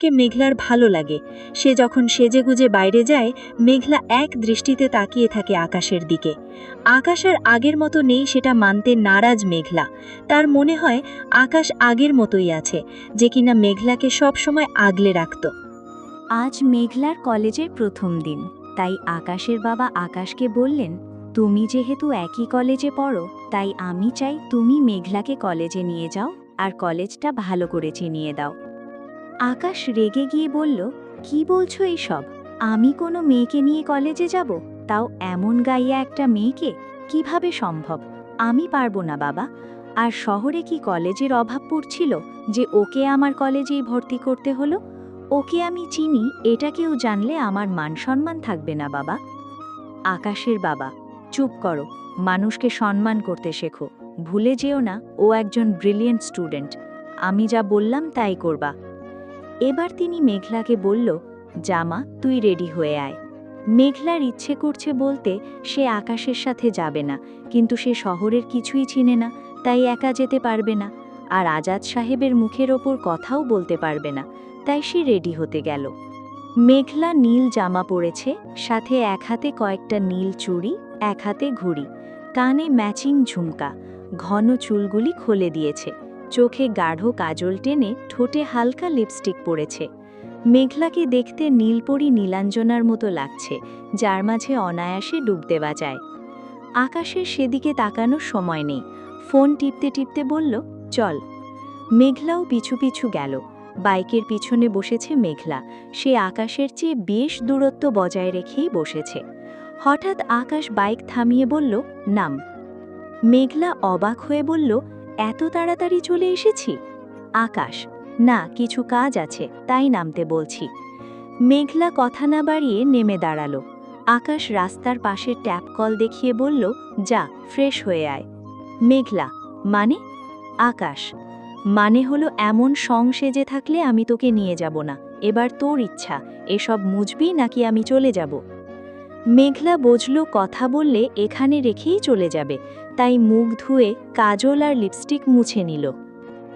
কে মেঘলার ভালো লাগে। সে যখন সেজেগুজে বাইরে যায়, মেঘলা এক দৃষ্টিতে তাকিয়ে থাকে আকাশের দিকে। আকাশ আর আগের মতো নেই সেটা মানতে নারাজ মেঘলা। তার মনে হয় আকাশ আগের মতোই আছে, যে কিনা মেঘলাকে সবসময় আগলে রাখত। আজ মেঘলার কলেজের প্রথম দিন, তাই আকাশের বাবা আকাশকে বললেন, তুমি যেহেতু একই কলেজে পড়ো, তাই আমি চাই তুমি মেঘলাকে কলেজে নিয়ে যাও আর কলেজটা ভালো করে চিনিয়ে দাও। আকাশ রেগে গিয়ে বলল, কি বলছো এইসব? আমি কোনো মেয়েকে নিয়ে কলেজে যাব? তাও এমন গাইয়া একটা মেয়েকে? কিভাবে সম্ভব? আমি পারবো না বাবা। আর শহরে কি কলেজের অভাব পড়ছিল যে ওকে আমার কলেজেই ভর্তি করতে হলো? ওকে আমি চিনি, এটা কেউ জানলে আমার মান সম্মান থাকবে না বাবা। আকাশের বাবা, চুপ করো, মানুষকে সম্মান করতে শেখো। ভুলে যেও না ও একজন ব্রিলিয়েন্ট স্টুডেন্ট। আমি যা বললাম তাই করবা। এবার তিনি মেঘলাকে বলল, জামা তুই রেডি হয়ে আয়। মেঘলার ইচ্ছে করছে বলতে সে আকাশের সাথে যাবে না, কিন্তু সে শহরের কিছুই চিনে না, তাই একা যেতে পারবে না। আর আজাদ সাহেবের মুখের ওপর কথাও বলতে পারবে না, তাই সে রেডি হতে গেল। মেঘলা নীল জামা পরেছে, সাথে এক হাতে কয়েকটা নীল চুড়ি, এক হাতে ঘুড়ি, কানে ম্যাচিং ঝুমকা, ঘন চুলগুলি খুলে দিয়েছে, চোখে গাঢ় কাজল টেনে ঠোঁটে হালকা লিপস্টিক পরেছে। মেঘলাকে দেখতে নীলপরি নীলাঞ্জনার মতো লাগছে, যার মাঝে অনায়াসে ডুব দেওয়া যায়। আকাশের সেদিকে তাকানোর সময় নেই, ফোন টিপতে টিপতে বলল, চল। মেঘলাও পিছু পিছু গেল। বাইকের পিছনে বসেছে মেঘলা, সে আকাশের চেয়ে বেশ দূরত্ব বজায় রেখেই বসেছে। হঠাৎ আকাশ বাইক থামিয়ে বলল, নাম। মেঘলা অবাক হয়ে বলল, এত তাড়াতাড়ি চলে এসেছি? আকাশ, না কিছু কাজ আছে তাই নামতে বলছি। মেঘলা কথা না বাড়িয়ে নেমে দাঁড়ালো। আকাশ রাস্তার পাশে ট্যাপ কল দেখিয়ে বলল, যা ফ্রেশ হয়ে আয়। মেঘলা, মানে? আকাশ, মানে হলো এমন সং সেজে থাকলে আমি তোকে নিয়ে যাব না। এবার তোর ইচ্ছা, এসব মুছবি নাকি আমি চলে যাব? মেঘলা বুঝল কথা বললে এখানে রেখেই চলে যাবে, তাই মুখ ধুয়ে কাজল আর লিপস্টিক মুছে নিল।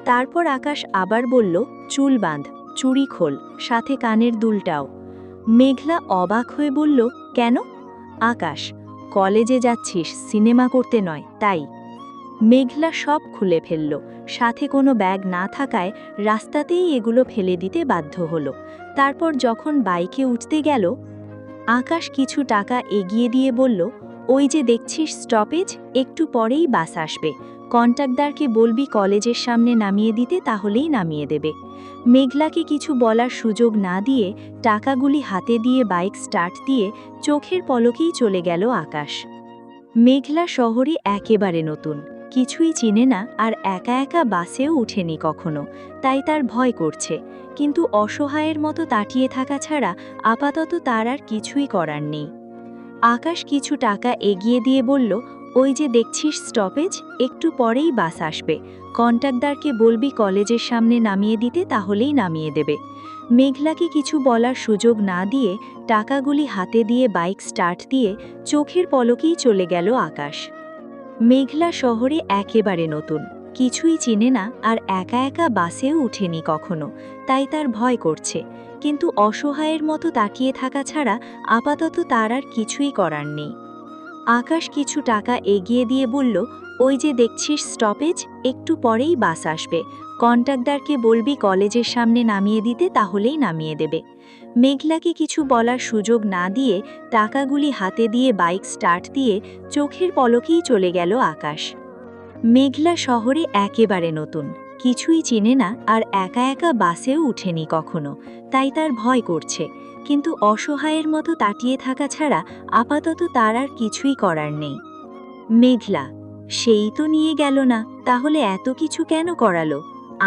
তারপর আকাশ আবার বলল, চুল বাঁধ, চুড়ি খোল, সাথে কানের দুলটাও। মেঘলা অবাক হয়ে বলল, কেন? আকাশ, কলেজে যাচ্ছিস, সিনেমা করতে নয়, তাই। মেঘলা সব খুলে ফেলল, সাথে কোনো ব্যাগ না থাকায় রাস্তাতেই এগুলো ফেলে দিতে বাধ্য হলো। তারপর যখন বাইকে উঠতে গেল, আকাশ কিছু টাকা এগিয়ে দিয়ে বলল, ওই যে দেখছিস স্টপেজ, একটু পরেই বাস আসবে, কন্ট্রাক্টরকে বলবি কলেজের সামনে নামিয়ে দিতে, তাহলেই নামিয়ে দেবে। মেঘলাকে কিছু বলার সুযোগ না দিয়ে টাকাগুলি হাতে দিয়ে বাইক স্টার্ট দিয়ে চোখের পলকেই চলে গেল আকাশ। মেঘলা শহরে একেবারে নতুন, কিছুই চিনে না, আর একা একা বাসেও উঠেনি কখনো, তাই তার ভয় করছে। কিন্তু অসহায়ের মতো তাকিয়ে থাকা ছাড়া আপাতত তার আর কিছুই করার নেই। আকাশ কিছু টাকা এগিয়ে দিয়ে বলল, ওই যে দেখছিস স্টপেজ, একটু পরেই বাস আসবে, কন্ট্রাক্টরকে বলবি কলেজের সামনে নামিয়ে দিতে, তাহলেই নামিয়ে দেবে। মেঘলাকে কিছু বলার সুযোগ না দিয়ে টাকাগুলি হাতে দিয়ে বাইক স্টার্ট দিয়ে চোখের পলকেই চলে গেল আকাশ। মেঘলা শহরে একেবারে নতুন, কিছুই চিনে না, আর একা একা বাসেও উঠেনি কখনো, তাই তার ভয় করছে। কিন্তু অসহায়ের মতো তাকিয়ে থাকা ছাড়া আপাতত তার আর কিছুই করার নেই। আকাশ কিছু টাকা এগিয়ে দিয়ে বলল, ওই যে দেখছিস স্টপেজ, একটু পরেই বাস আসবে, কন্ট্রাক্টরকে বলবি কলেজের সামনে নামিয়ে দিতে, তাহলেই নামিয়ে দেবে। মেঘলাকে কিছু বলার সুযোগ না দিয়ে টাকাগুলি হাতে দিয়ে বাইক স্টার্ট দিয়ে চোখের পলকেই চলে গেল আকাশ। মেঘলা শহরে একেবারে নতুন, কিছুই চিনে না, আর একা একা বাসেও উঠেনি কখনো, তাই তার ভয় করছে। কিন্তু অসহায়ের মতো তাকিয়ে থাকা ছাড়া আপাতত তার আর কিছুই করার নেই। মেঘলা, সেই তো নিয়ে গেল না, তাহলে এত কিছু কেন করালো?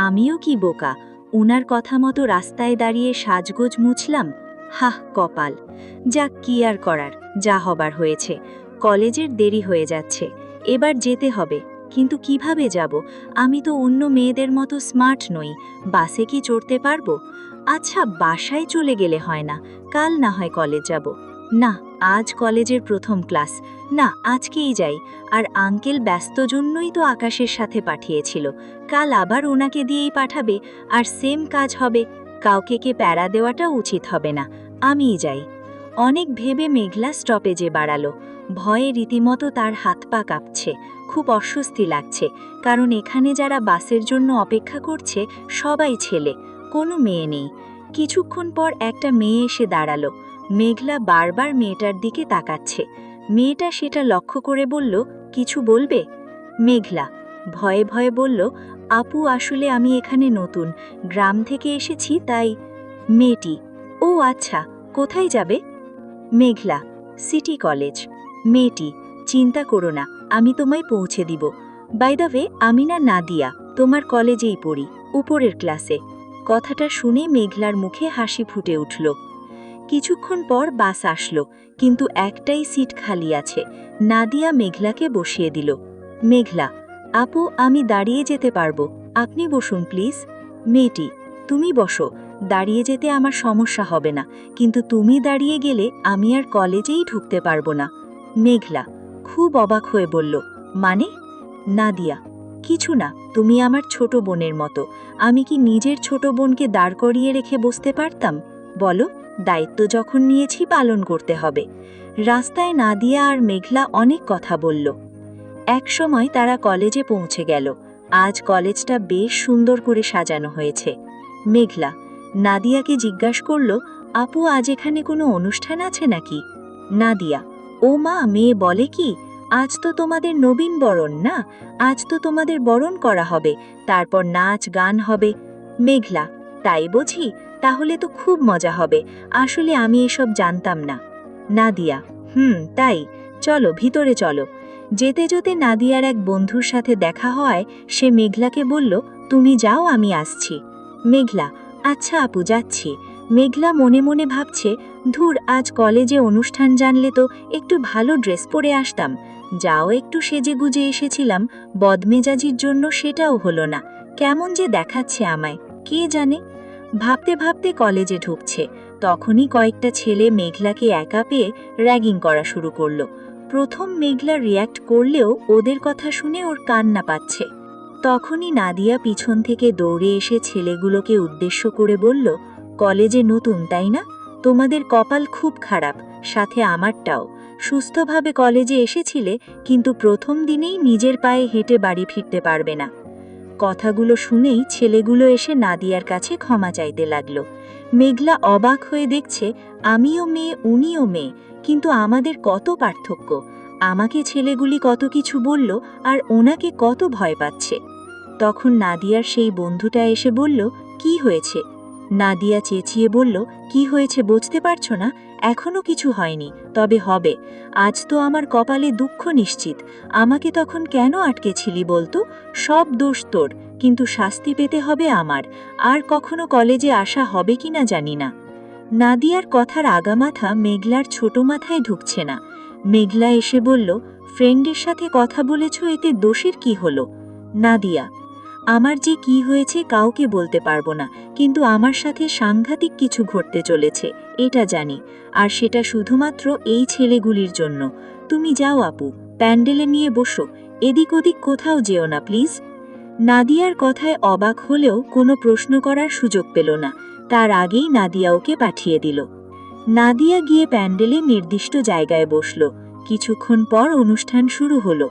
আমিও কি বোকা, উনার কথা মতো রাস্তায় দাঁড়িয়ে সাজগোজ মুছলাম। হাহ কপাল। যাক, কি আর করার, যা হবার হয়েছে। কলেজের দেরি হয়ে যাচ্ছে, এবার যেতে হবে। কিন্তু কিভাবে যাব? আমি তো অন্য মেয়েদের মতো স্মার্ট নই, বাসে কি চড়তে পারবো? আচ্ছা, বাসায় চলে গেলে হয় না, কাল না হয় কলেজ যাব। না, আজ কলেজের প্রথম ক্লাস, না আজকেই যাই। আর আঙ্কেল ব্যস্ত জন্যই তো আকাশের সাথে পাঠিয়েছিল, কাল আবার ওনাকে দিয়েই পাঠাবে, আর সেম কাজ হবে। কাউকে প্যারা দেওয়াটা উচিত হবে না, আমিই যাই। অনেক ভেবে মেঘলা স্টপেজে বাড়ালো। ভয়ে রীতিমতো তার হাত পা কাঁপছে, খুব অস্বস্তি লাগছে, কারণ এখানে যারা বাসের জন্য অপেক্ষা করছে সবাই ছেলে, কোনো মেয়ে নেই। কিছুক্ষণ পর একটা মেয়ে এসে দাঁড়ালো। মেঘলা বারবার মেয়েটার দিকে তাকাচ্ছে। মেয়েটা সেটা লক্ষ্য করে বলল, কিছু বলবে? মেঘলা ভয়ে ভয়ে বলল, আপু আসলে আমি এখানে নতুন, গ্রাম থেকে এসেছি তাই। মেয়েটি, ও আচ্ছা, কোথায় যাবে? মেঘলা, সিটি কলেজ। মেয়েটি, চিন্তা করো না, আমি তোমায় পৌঁছে দিব। বাই দ্য ওয়ে, আমি না নাদিয়া, তোমার কলেজেই পড়ি, উপরের ক্লাসে। কথাটা শুনে মেঘলার মুখে হাসি ফুটে উঠল। কিছুক্ষণ পর বাস আসলো, কিন্তু একটাই সিট খালি আছে। নাদিয়া মেঘলাকে বসিয়ে দিল। মেঘলা, আপু আমি দাঁড়িয়ে যেতে পারবো, আপনি বসুন প্লিজ। মেয়েটি, তুমি বসো, দাঁড়িয়ে যেতে আমার সমস্যা হবে না, কিন্তু তুমি দাঁড়িয়ে গেলে আমি আর কলেজেই ঢুকতে পারবো না। মেঘলা খুব অবাক হয়ে বলল, মানে? নাদিয়া, কিছু না, তুমি আমার ছোট বোনের মতো, আমি কি নিজের ছোট বোনকে দাঁড় করিয়ে রেখে বসতে পারতাম? বলো, দায়িত্ব যখন নিয়েছি পালন করতে হবে। রাস্তায় নাদিয়া আর মেঘলা অনেক কথা বলল। একসময় তারা কলেজে পৌঁছে গেল। আজ কলেজটা বেশ সুন্দর করে সাজানো হয়েছে। মেঘলা নাদিয়াকে জিজ্ঞাসা করল, আপু আজ এখানে কোনো অনুষ্ঠান আছে নাকি? নাদিয়া, ও মা, মেয়ে বলে কি, আজ তো তোমাদের নবীন বরণ না, আজ তো তোমাদের বরণ করা হবে, তারপর নাচ গান হবে। মেঘলা, তাই বুঝি, তাহলে তো খুব মজা হবে, আসলে আমি এসব জানতাম না। নাদিয়া, তাই, চলো ভিতরে চলো। যেতে যেতে নাদিয়ার এক বন্ধুর সাথে দেখা হয়, সে মেঘলাকে বলল, তুমি যাও, আমি আসছি। মেঘলা, আচ্ছা আপু, যাচ্ছি। মেঘলা মনে মনে ভাবছে, ধুর, আজ কলেজে অনুষ্ঠান জানলে তো একটু ভালো ড্রেস পরে আসতাম, যাও একটু সেজেগুজে এসেছিলাম, বদমেজাজির জন্য সেটাও হলো না, কেমন যে দেখাচ্ছে আমায়, কে জানে। ভাবতে ভাবতে কলেজে ঢুকছে, তখনই কয়েকটা ছেলে মেঘলাকে একা পেয়ে র্যাগিং করা শুরু করলো। প্রথম মেঘলা রিয়্যাক্ট করলেও ওদের কথা শুনে ওর কান্না পাচ্ছে। তখনই নাদিয়া পিছন থেকে দৌড়ে এসে ছেলেগুলোকে উদ্দেশ্য করে বলল, কলেজে নতুন তাই না, তোমাদের কপাল খুব খারাপ, সাথে আমারটাও। সুস্থভাবে কলেজে এসেছিলে, কিন্তু প্রথম দিনেই নিজের পায়ে হেঁটে বাড়ি ফিরতে পারবে না। কথাগুলো শুনেই ছেলেগুলো এসে নাদিয়ার কাছে ক্ষমা চাইতে লাগলো। মেঘলা অবাক হয়ে দেখছে, আমিও মেয়ে, উনিও মেয়ে, কিন্তু আমাদের কত পার্থক্য। আমাকে ছেলেগুলি কত কিছু বলল, আর ওনাকে কত ভয় পাচ্ছে। তখন নাদিয়ার সেই বন্ধুটা এসে বলল, কি হয়েছে? নাদিয়া চেঁচিয়ে বলল, কি হয়েছে বুঝতে পারছো না? এখনো কিছু হয়নি, তবে হবে। আজ তো আমার কপালে দুঃখ নিশ্চিত, আমাকে তখন কেন আটকেছিলি বলতো? সব দোষ তোর, কিন্তু শাস্তি পেতে হবে আমার, আর কখনো কলেজে আসা হবে কিনা জানি না। নাদিয়ার কথার আগামাথা মেঘলার ছোট মাথায় ঢুকছে না। মেঘলা এসে বলল, ফ্রেন্ডের সাথে কথা বলেছ, এতে দোষের কি হলো? নাদিয়া, আমার যে কি হয়েছে কাউকে বলতে পারবো না, কিন্তু আমার সাথে সাংঘাতিক কিছু ঘটতে চলেছে, এটা জানি, আর সেটা শুধুমাত্র এই ছেলেগুলির জন্য। তুমি যাও আপু, প্যান্ডেলে নিয়ে বসো, এদিক ওদিক কোথাও যেও না প্লিজ। নাদিয়ার কথায় অবাক হলেও কোনো প্রশ্ন করার সুযোগ পেল না, তার আগেই নাদিয়া ওকে পাঠিয়ে দিল। নাদিয়া গিয়ে প্যান্ডেলে নির্দিষ্ট জায়গায় বসল। কিছুক্ষণ পর অনুষ্ঠান শুরু হলো।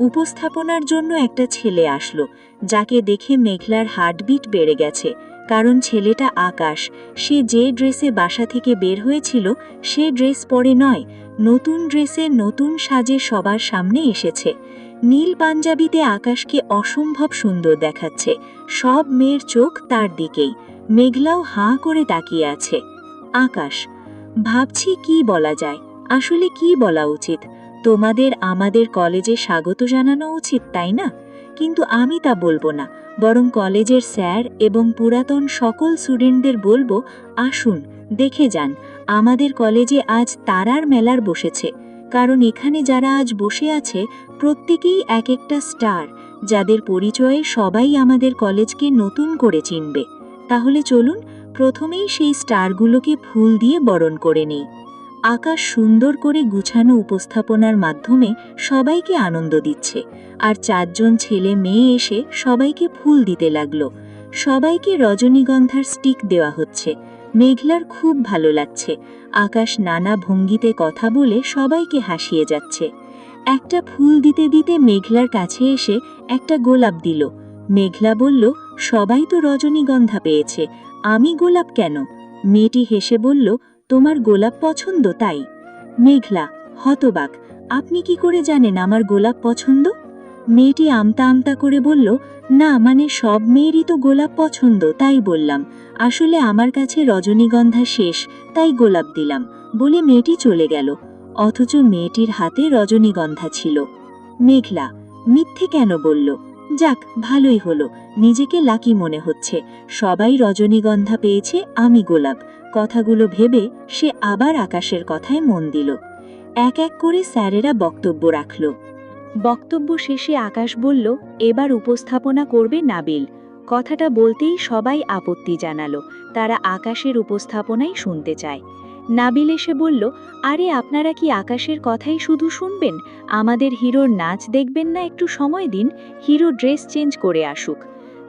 উপস্থাপনার জন্য একটা ছেলে আসলো, যাকে দেখে মেঘলার হার্টবিট বেড়ে গেছে, কারণ ছেলেটা আকাশ। সে যে ড্রেসে বাসা থেকে বের হয়েছিল সে ড্রেস পরে নয়, নতুন ড্রেসে নতুন সাজে সবার সামনে এসেছে। নীল পাঞ্জাবিতে আকাশকে অসম্ভব সুন্দর দেখাচ্ছে, সব মেয়ের চোখ তার দিকেই। মেঘলাও হাঁ করে তাকিয়ে আছে। আকাশ, ভাবছি কি বলা যায়, আসলে কি বলা উচিত? তোমাদের আমাদের কলেজে স্বাগত জানানো উচিত, তাই না? কিন্তু আমি তা বলবো না, বরং কলেজের স্যার এবং পুরাতন সকল স্টুডেন্টদের বলবো, আসুন দেখে যান, আমাদের কলেজে আজ তারার মেলার বসেছে। কারণ এখানে যারা আজ বসে আছে প্রত্যেকেই এক একটা স্টার, যাদের পরিচয়ে সবাই আমাদের কলেজকে নতুন করে চিনবে। তাহলে চলুন প্রথমেই সেই স্টারগুলোকে ফুল দিয়ে বরণ করে নিই। আকাশ সুন্দর করে গুছানো উপস্থাপনার মাধ্যমে সবাইকে আনন্দ দিচ্ছে, আর 4 জন ছেলে মেয়ে এসে সবাইকে ফুল দিতে লাগলো। সবাইকে রজনীগন্ধার স্টিক দেওয়া হচ্ছে। মেঘলার খুব ভালো লাগছে। আকাশ নানা ভঙ্গিতে কথা বলে সবাইকে হাসিয়ে যাচ্ছে। একটা ফুল দিতে দিতে মেঘলার কাছে এসে একটা গোলাপ দিল। মেঘলা বলল, সবাই তো রজনীগন্ধা পেয়েছে, আমি গোলাপ কেন? মেয়েটি হেসে বলল, তোমার গোলাপ পছন্দ তাই। মেঘলা হতবাক, আপনি কি করে জানেন আমার গোলাপ পছন্দ? মেয়েটি আমতা আমতা করে বলল, না মানে সব মেয়েরই তো গোলাপ পছন্দ, তাই বললাম। আসলে আমার কাছে রজনীগন্ধা শেষ, তাই গোলাপ দিলাম, বলে মেয়েটি চলে গেল। অথচ মেয়েটির হাতে রজনীগন্ধা ছিল। মেঘলা মিথ্যে কেন বলল? যাক, ভালোই হলো, নিজেকে লাকি মনে হচ্ছে। সবাই রজনীগন্ধা পেয়েছে, আমি গোলাপ। কথাগুলো ভেবে সে আবার আকাশের কথায় মন দিল। এক এক করে স্যারেরা বক্তব্য রাখল। বক্তব্য শেষে আকাশ বলল, এবার উপস্থাপনা করবে নাবিল। কথাটা বলতেই সবাই আপত্তি জানালো, তারা আকাশের উপস্থাপনাই শুনতে চায়। নাবিল এসে বলল, আরে আপনারা কি আকাশের কথাই শুধু শুনবেন? আমাদের হিরোর নাচ দেখবেন না? একটু সময় দিন, হিরো ড্রেস চেঞ্জ করে আসুক।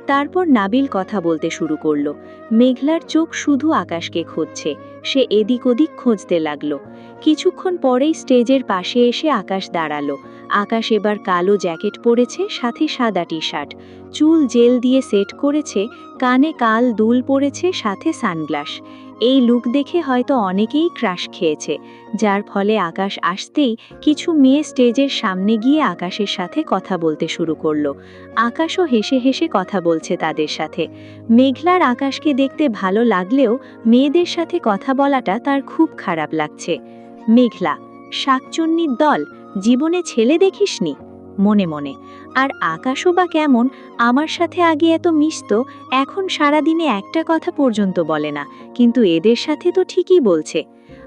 তারপর নাবিল কথা বলতে শুরু করল। মেঘলার চোখ শুধু আকাশকে খুঁজছে। সে এদিক ওদিক খুঁজতে লাগলো। কিছুক্ষণ পরেই স্টেজের পাশে এসে আকাশ দাঁড়ালো। আকাশ এবার কালো জ্যাকেট পরেছে, সাথে সাদা টি শার্ট, চুল জেল দিয়ে সেট করেছে, কানে কাল দুল পরেছে, সাথে সানগ্লাস। এই লুক দেখে হয়তো অনেকেই ক্রাশ খেয়েছে, যার ফলে আকাশ আসতেই কিছু মেয়ে স্টেজের সামনে গিয়ে আকাশের সাথে কথা বলতে শুরু করলো। আকাশও হেসে হেসে কথা বলছে তাদের সাথে। মেঘলার আকাশকে দেখতে ভালো লাগলেও মেয়েদের সাথে কথা বলাটা তার খুব খারাপ লাগছে। মেঘলা শাকচুন্নির দল, জীবনে ছেলে দেখিসনি? মনে মনে। আর আকাশও বা কেমন, আমার সাথে আগে এত মিশতো, এখন সারাদিনে একটা কথা পর্যন্ত বলে না, কিন্তু এদের সাথে তো ঠিকই বলছে।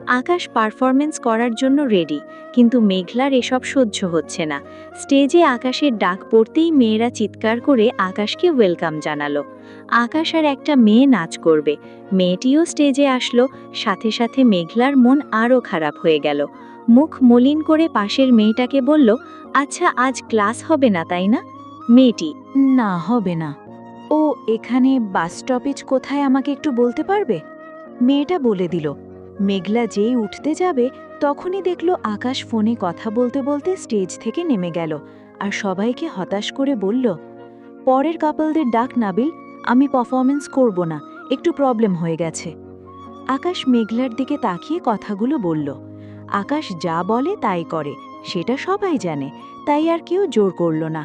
আকাশ পারফরমেন্স করার জন্য রেডি, কিন্তু মেঘলার এসব সহ্য হচ্ছে না। স্টেজে আকাশের ডাক পড়তেই মেয়েরা চিৎকার করে আকাশকে ওয়েলকাম জানালো। আকাশ আর একটা মেয়ে নাচ করবে। মেয়েটিও স্টেজে আসলো, সাথে সাথে মেঘলার মন আরও খারাপ হয়ে গেল। মুখ মলিন করে পাশের মেয়েটাকে বলল, আচ্ছা আজ ক্লাস হবে না তাই না? মেয়েটি, না হবে না। ও এখানে বাস স্টপেজ কোথায় আমাকে একটু বলতে পারবে? মেয়েটা বলে দিল। মেঘলা যেই উঠতে যাবে তখনই দেখল আকাশ ফোনে কথা বলতে বলতে স্টেজ থেকে নেমে গেল আর সবাইকে হতাশ করে বলল, পরের কাপলদের ডাক নাবিল, আমি পারফরমেন্স করব না, একটু প্রবলেম হয়ে গেছে। আকাশ মেঘলার দিকে তাকিয়ে কথাগুলো বলল। আকাশ যা বলে তাই করে, সেটা সবাই জানে, তাই আর কেউ জোর করল না।